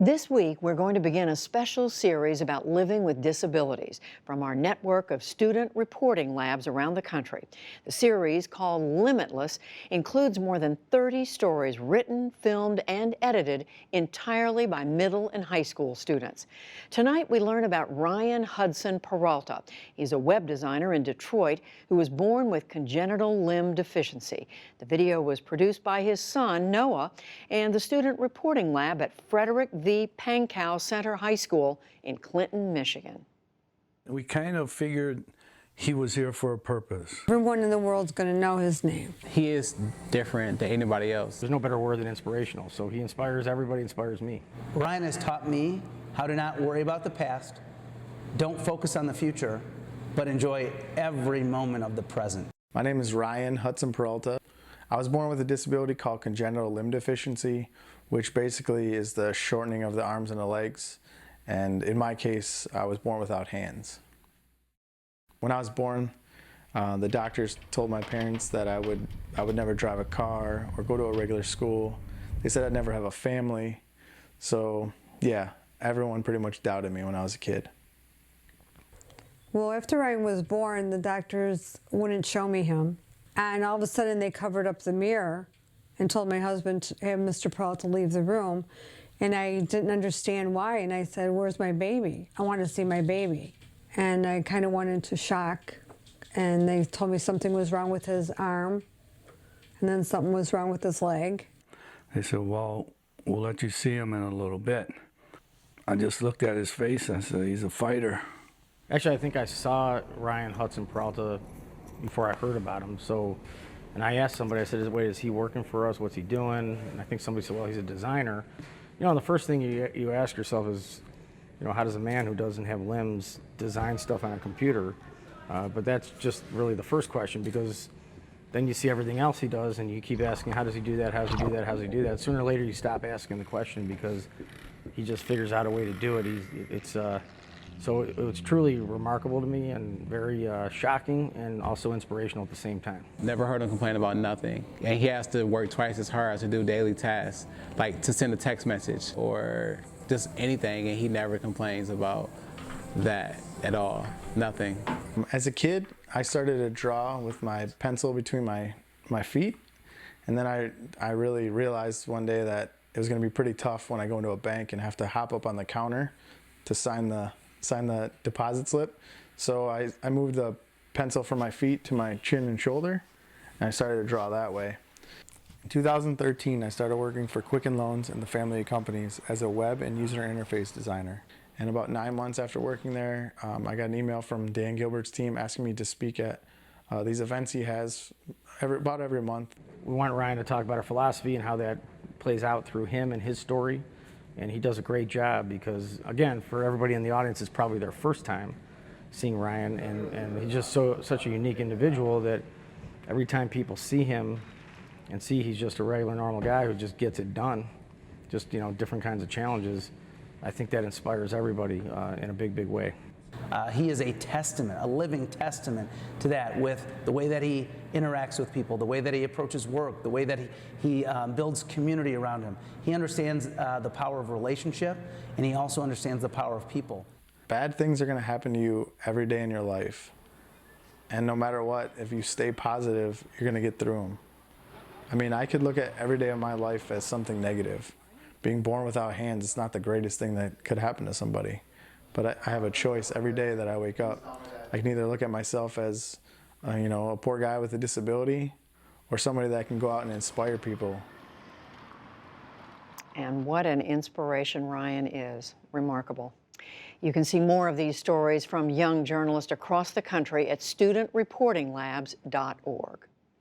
This week, we're going to begin a special series about living with disabilities from our network of student reporting labs around the country. The series, called Limitless, includes more than 30 stories written, filmed, and edited entirely by middle and high school students. Tonight, we learn about Ryan Hudson Peralta. He's a web designer in Detroit who was born with congenital limb deficiency. The video was produced by his son, Noah, and the student reporting lab at Frederick V. Pankow Center High School in Clinton, Michigan. We kind of figured he was here for a purpose. Everyone in the world's going to know his name. He is different than anybody else. There's no better word than inspirational. So he inspires everybody, inspires me. Ryan has taught me how to not worry about the past, don't focus on the future, but enjoy every moment of the present. My name is Ryan Hudson Peralta. I was born with a disability called congenital limb deficiency, which basically is the shortening of the arms and the legs. And in my case, I was born without hands. When I was born, the doctors told my parents that I would never drive a car or go to a regular school. They said I'd never have a family. So yeah, everyone pretty much doubted me when I was a kid. Well, after Ryan was born, the doctors wouldn't show me him. And all of a sudden they covered up the mirror and told my husband to have Mr. Peralta leave the room. And I didn't understand why. And I said, "Where's my baby? I want to see my baby." And I kind of went into shock. And they told me something was wrong with his arm. And then something was wrong with his leg. They said, well, we'll let you see him in a little bit. I just looked at his face and I said, he's a fighter. Actually, I think I saw Ryan Hudson Peralta before I heard about him. So, and I asked somebody, I said, wait, is he working for us? What's he doing? And I think somebody said, well, he's a designer. You know, the first thing you ask yourself is, you know, how does a man who doesn't have limbs design stuff on a computer? But that's just really the first question, because then you see everything else he does and you keep asking, how does he do that? How does he do that? How does he do that? Sooner or later you stop asking the question because he just figures out a way to do it. So it's truly remarkable to me and very shocking and also inspirational at the same time. Never heard him complain about nothing. And he has to work twice as hard to do daily tasks, like to send a text message or just anything, and he never complains about that at all, nothing. As a kid, I started to draw with my pencil between my feet. And then I really realized one day that it was going to be pretty tough when I go into a bank and have to hop up on the counter to sign the deposit slip. So I moved the pencil from my feet to my chin and shoulder, and I started to draw that way. In 2013, I started working for Quicken Loans and the family of companies as a web and user interface designer. And about 9 months after working there, I got an email from Dan Gilbert's team asking me to speak at these events he has about every month. We want Ryan to talk about our philosophy and how that plays out through him and his story. And he does a great job because, again, for everybody in the audience, it's probably their first time seeing Ryan. And he's just such a unique individual that every time people see him and see he's just a regular, normal guy who just gets it done, just, you know, different kinds of challenges, I think that inspires everybody in a big, big way. He is a testament, a living testament to that, with the way that he interacts with people, the way that he approaches work, the way that he builds community around him. He understands the power of relationship, and he also understands the power of people. Bad things are going to happen to you every day in your life. And no matter what, if you stay positive, you're going to get through them. I mean, I could look at every day of my life as something negative. Being born without hands is not the greatest thing that could happen to somebody. But I have a choice every day that I wake up. I can either look at myself as, you know, a poor guy with a disability, or somebody that can go out and inspire people. And what an inspiration Ryan is. Remarkable. You can see more of these stories from young journalists across the country at studentreportinglabs.org.